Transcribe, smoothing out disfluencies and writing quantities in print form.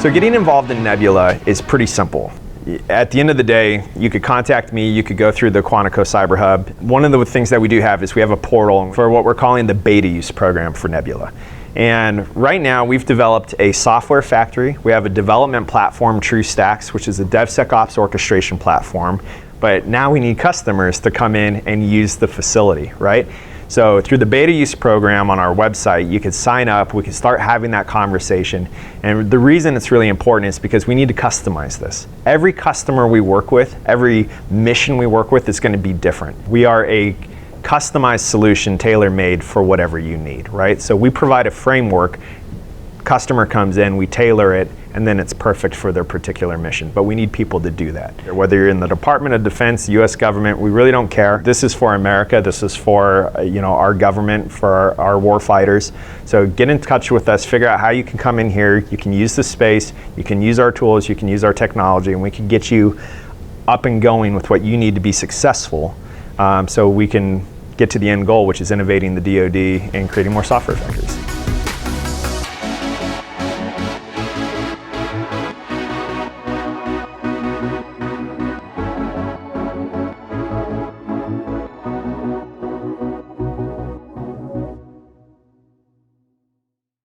So getting involved in Nebula is pretty simple. At the end of the day, you could contact me, you could go through the Quantico Cyber Hub. One of the things that we do have is we have a portal for what we're calling the beta use program for Nebula. And right now we've developed a software factory. We have a development platform, TrueStacks, which is a DevSecOps orchestration platform. But now we need customers to come in and use the facility, right? So through the beta use program on our website, you could sign up, we could start having that conversation. And the reason it's really important is because we need to customize this. Every customer we work with, every mission we work with is going to be different. We are a customized solution tailor-made for whatever you need, right? So we provide a framework, customer comes in, we tailor it, and then it's perfect for their particular mission. But we need people to do that. Whether you're in the Department of Defense, US government, we really don't care. This is for America, this is for our government, for our war fighters. So get in touch with us, figure out how you can come in here, you can use the space, you can use our tools, you can use our technology, and we can get you up and going with what you need to be successful, so we can get to the end goal, which is innovating the DoD and creating more software factories.